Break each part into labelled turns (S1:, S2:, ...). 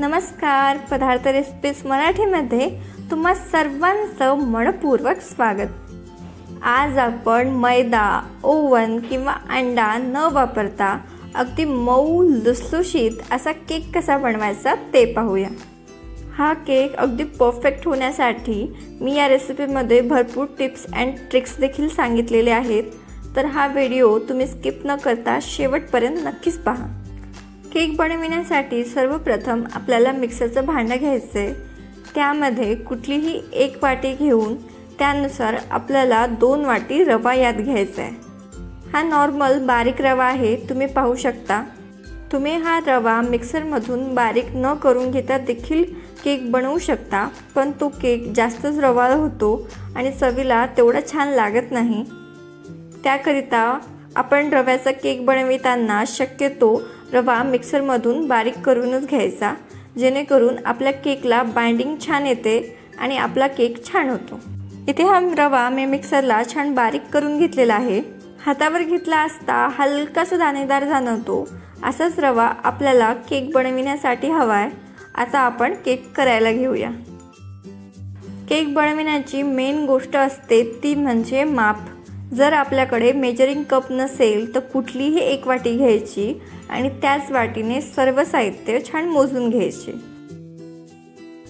S1: नमस्कार, पदार्थ रेसिपीज मराठीमध्ये तुम्हा सर्वांचं मनपूर्वक स्वागत। आज आपण मैदा, ओव्हन किंवा अंडा न वापरता अगदी मऊ लुसलुशीत असा केक कसा बनवायचा ते पाहूया। हा केक अगदी परफेक्ट होण्यासाठी मी या रेसिपीमध्ये भरपूर टिप्स अँड ट्रिक्स देखील सांगितलेले आहेत, तर हा व्हिडिओ तुम्ही स्किप न करता शेवटपर्यंत नक्कीच पहा। केक बनवण्यासाठी सर्वप्रथम आपल्याला मिक्सरचं भांडं घ्यायचे। त्यामध्ये कुठलीही एक वाटी घेऊन त्यानुसार आपल्याला 2 वाटी रवा यात घ्यायचा आहे। हा नॉर्मल बारीक रवा आहे, तुम्ही पाहू शकता। तुम्ही हा रवा मिक्सरमधून बारीक न करून घेता देखील केक बनवू शकता, पण तो केक जास्तच रवाळ होतो आणि चवीला तेवढा छान लागत नाही। त्याकरिता आपण रव्याचा केक बनविताना शक्यतो रवा मिक्सरमधून बारीक करूनच घ्यायचा, जेणेकरून आपल्या केकला बाइंडिंग छान येते आणि आपला केक छान होतो। इथे हा रवा मी मिक्सरला छान बारीक करून घेतलेला आहे। हातावर घेतला असता हलकासा दाणेदार जाणवतो, असाच रवा आपल्याला केक बनविण्यासाठी हवा आहे। आता आपण केक करायला घेऊया। केक बनविण्याची मेन गोष्ट असते ती म्हणजे माप। जर आपल्याकडे मेजरिंग कप नसेल तर कुठलीही एक वाटी घ्यायची आणि त्याच वाटीने सर्व साहित्य छान मोजून घ्यायचे।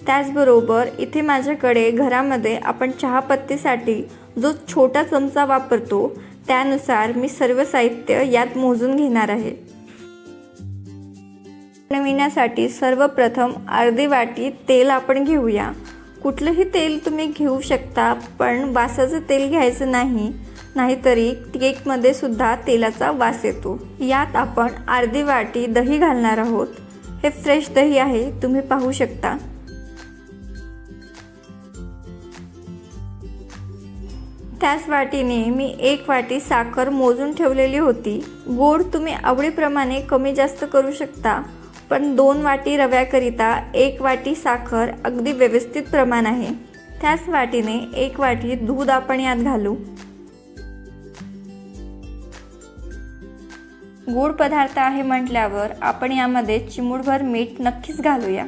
S1: त्याचबरोबर इथे माझ्याकडे घरामध्ये आपण चहापत्तीसाठी जो छोटा चमचा वापरतो त्यानुसार मी सर्व साहित्य यात मोजून घेणार आहे। बनविण्यासाठी सर्वप्रथम अर्धी वाटी तेल आपण घेऊया। कुठलंही तेल तुम्ही घेऊ शकता, पण वासाचं तेल घ्यायचं नाही, नाहीतरी केकमध्ये सुद्धा तेलाचा वास येतो। यात आपण अर्धी वाटी दही घालणार आहोत। हे फ्रेश दही आहे, तुम्ही पाहू शकता। त्याच वाटीने मी 1 वाटी साखर मोजून ठेवलेली होती। गोड तुम्ही आवडीप्रमाणे कमी जास्त करू शकता, पण 2 वाटी रव्याकरिता 1 वाटी साखर अगदी व्यवस्थित प्रमाण आहे। त्याच वाटीने 1 वाटी दूध आपण यात घालू। गोड पदार्थ आहे म्हटल्यावर आपण यामध्ये चिमूटभर मीठ नक्कीच घालूया।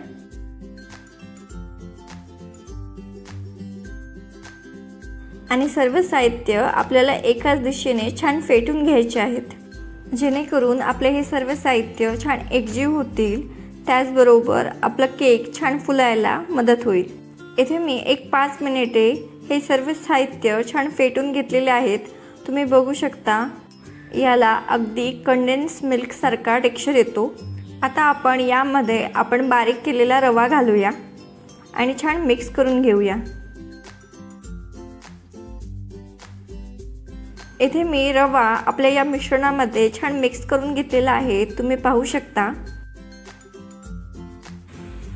S1: आणि सर्व साहित्य आपल्याला एकाच दिशेने छान फेटून घ्यायचे आहेत, जेणेकरून आपले हे सर्व साहित्य छान एकजीव होतील। त्याचबरोबर आपला केक छान फुलायला मदत होईल। इथे मी 5 मिनिटे हे सर्व साहित्य छान फेटून घेतलेले आहेत, तुम्ही बघू शकता। याला अगदी कंडेन्स मिल्क सारखा टेक्स्चर येतो। आता आपण यामध्ये आपण बारीक केलेला रवा घालूया आणि छान मिक्स करून घेऊया। इथे मी रवा आपल्या या मिश्रणामध्ये छान मिक्स करून घेतलेला आहे, तुम्ही पाहू शकता।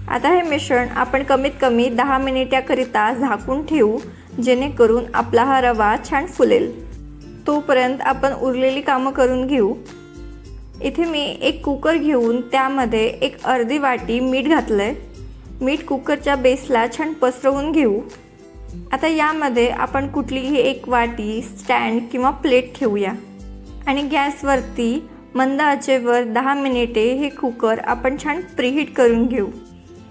S1: आता हे मिश्रण आपण कमीत कमी 10 मिनिटाकरिता झाकून ठेवू, जेणेकरून आपला हा रवा छान फुलेल। तोपर्यंत आपण उरलेली कामं करून घेऊ। इथे मी एक कुकर घेऊन त्यामध्ये अर्धी वाटी मीठ घातलंय। मीठ कुकरच्या बेसला छान पसरवून घेऊ। आता यामध्ये आपण कुठलीही एक वाटी, स्टँड किंवा प्लेट ठेवूया आणि गॅसवरती मंद आचेवर 10 मिनिटे हे कुकर आपण छान प्रीहीट करून घेऊ।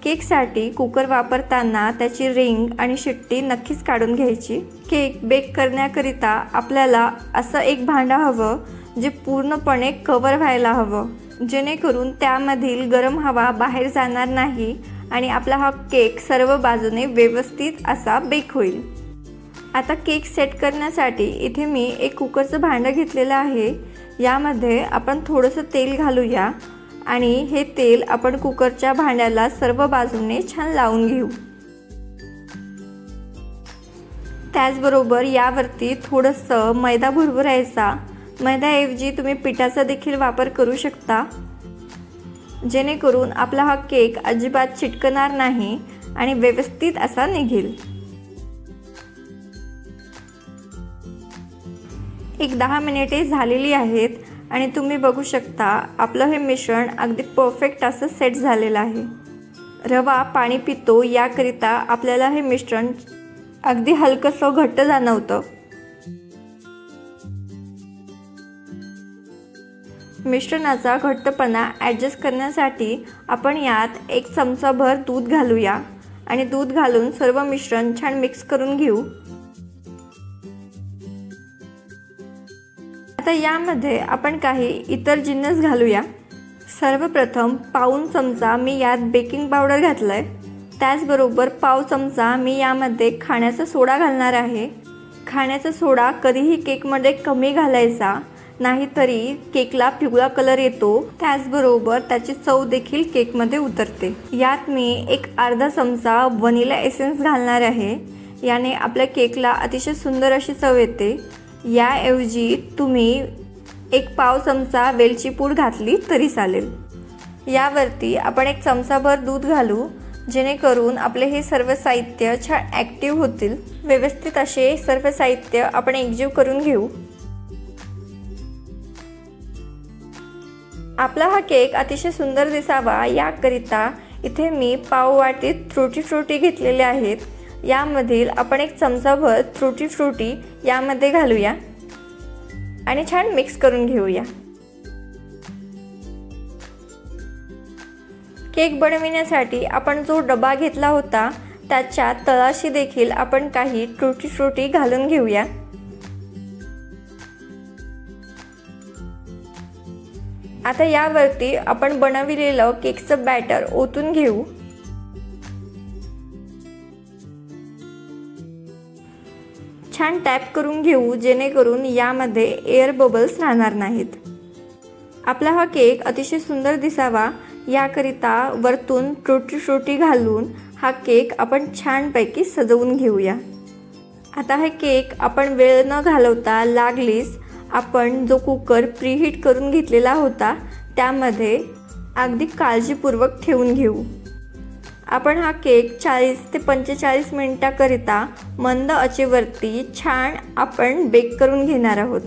S1: केकसाठी कुकर वापरताना त्याची रिंग आणि शिट्टी नक्कीच काढून घ्यायची। केक बेक करण्याकरिता आपल्याला असं एक भांडं हवं जे पूर्णपणे कव्हर व्हायला हवं, जेणेकरून त्यामधील गरम हवा बाहेर जाणार नाही आणि आपला हा केक सर्व बाजूने व्यवस्थित असा बेक होईल। आता केक सेट करण्यासाठी इथे मी एक कुकरचं भांडं घेतलेलं आहे। यामध्ये आपण थोडंसं तेल घालूया आणि हे तेल आपण कुकरच्या भांड्याला सर्व बाजूने छान लावून घेऊ। त्याचबरोबर यावरती थोडंसं मैदा भुरभुरायचा। मैद्याऐवजी तुम्ही पिठाचा देखील वापर करू शकता, जेणेकरून आपला हा केक अजिबात चिटकणार नाही आणि व्यवस्थित असा निघेल। 10 मिनिटे झालेली आहेत आणि तुम्ही बघू शकता आपलं हे मिश्रण अगदी परफेक्ट असं सेट झालेलं आहे। रवा पाणी पितो याकरिता आपल्याला हे मिश्रण अगदी हलकंसं घट्ट जाणवतं। मिश्रणाचा घट्टपणा ॲडजस्ट करण्यासाठी आपण यात 1 चमचाभर दूध घालूया आणि दूध घालून सर्व मिश्रण छान मिक्स करून घेऊ। आता यामध्ये आपण काही इतर जिन्नस घालूया। सर्वप्रथम पाऊण चमचा मी यात बेकिंग पावडर घातलंय, त्याचबरोबर पाव चमचा मी यामध्ये खाण्याचा सोडा घालणार आहे। खाण्याचा सोडा कधीही केकमध्ये कमी घालायचा, नाहीतरी केकला पिवळा कलर येतो, त्याचबरोबर त्याची चव देखील केकमध्ये उतरते। यात मी एक अर्धा चमचा व्हॅनिला एसेन्स घालणार आहे, याने आपल्या केकला अतिशय सुंदर अशी चव येते। याऐवजी तुम्ही एक पाव चमचा वेलची पूड घातली तरी चालेल। यावरती आपण 1 चमचाभर दूध घालू, जेणेकरून आपले हे सर्व साहित्य छान ॲक्टिव्ह होतील। व्यवस्थित असे सर्व साहित्य आपण एकजीव करून घेऊ। आपला हा केक अतिशय सुंदर दिसावा याकरिता इथे मी पाव वाटीत ट्रुटी फ्रुटी घेतलेले आहेत। यामधील आपण 1 चमचाभर ट्रुटी फ्रुटी यामध्ये घालूया आणि छान मिक्स करून घेऊया। केक बनविण्यासाठी आपण जो डबा घेतला होता त्याच्या तळाशी देखील आपण काही ट्रुटी फ्रुटी घालून घेऊया। आता यावरती आपण बनविलेलं केकचं बॅटर ओतून घेऊ। छान टॅप करून घेऊ, जेणेकरून यामध्ये एअर बबल्स राहणार नाहीत। आपला हा केक अतिशय सुंदर दिसावा याकरिता वरतून ट्रुटी फ्रुटी घालून हा केक आपण छानपैकी सजवून घेऊया। आता हा केक आपण वेळ न घालवता लागलीच आपण जो कुकर प्रीहीट करून घेतलेला होता त्यामध्ये अगदी काळजीपूर्वक ठेवून घेऊ। आपण हा केक 40 ते 45 मिनिटाकरिता मंद आचेवरती छान आपण बेक करून घेणार आहोत।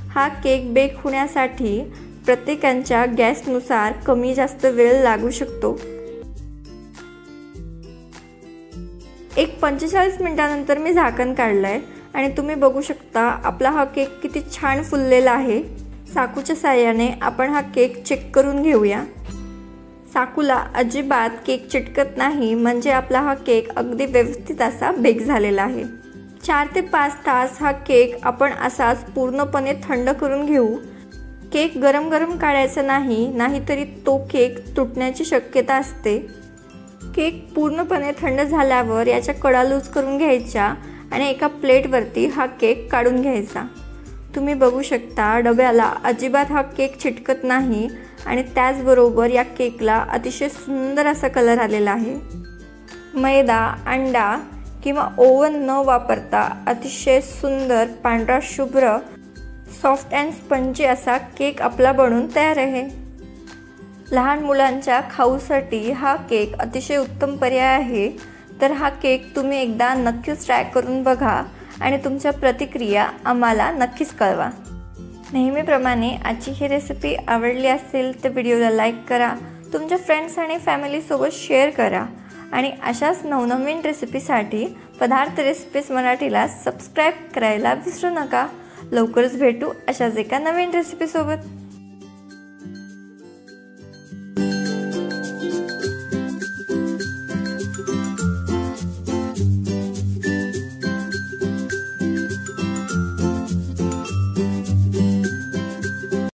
S1: हा केक बेक होण्यासाठी प्रत्येकाच्या गॅसनुसार कमी जास्त वेळ लागू शकतो। एक 45 मिनिटानंतर मी झाकण काढलंय आणि तुम्ही बघू शकता आपला हा केक किती छान फुललेला आहे। चाकूच्या साहाय्याने आपण हा केक चेक करून घेऊया। चाकूला अजिबात केक चिटकत नाही, म्हणजे आपला हा केक अगदी व्यवस्थित असा बेक झालेला आहे। 4 ते 5 तास हा केक आपण असाच पूर्णपणे थंड करून घेऊ। केक गरम गरम काढायचा नाही, नाहीतरी तो केक तुटण्याची शक्यता असते। केक पूर्णपणे थंड झाल्यावर याच्या कडा लूज करून घ्यायच्या आणि एका प्लेटवरती हा केक काढून घ्यायचा। तुम्ही बघू शकता डब्याला अजिबात हा केक चिटकत नाही आणि त्याचबरोबर या केकला अतिशय सुंदर असा कलर आलेला आहे। मैदा, अंडा किंवा ओव्हन न वापरता अतिशय सुंदर पांढरा शुभ्र सॉफ्ट अँड स्पंजी असा केक आपला बनून तयार आहे। लहान मुलांच्या खाऊसाठी हा केक अतिशय उत्तम पर्याय आहे। तर हा केक तुम्ही एकदा नक्कीच ट्राय करून बघा आणि तुमच्या प्रतिक्रिया आम्हाला नक्कीच कळवा। नेहमीप्रमाणे आजची ही रेसिपी आवडली असेल तर व्हिडिओला लाईक करा, तुमच्या फ्रेंड्स आणि फॅमिलीसोबत शेअर करा आणि अशाच नवनवीन रेसिपीसाठी पदार्थ रेसिपीज मराठीला सबस्क्राईब करायला विसरू नका। लवकरच भेटू अशाच एका नवीन रेसिपीसोबत।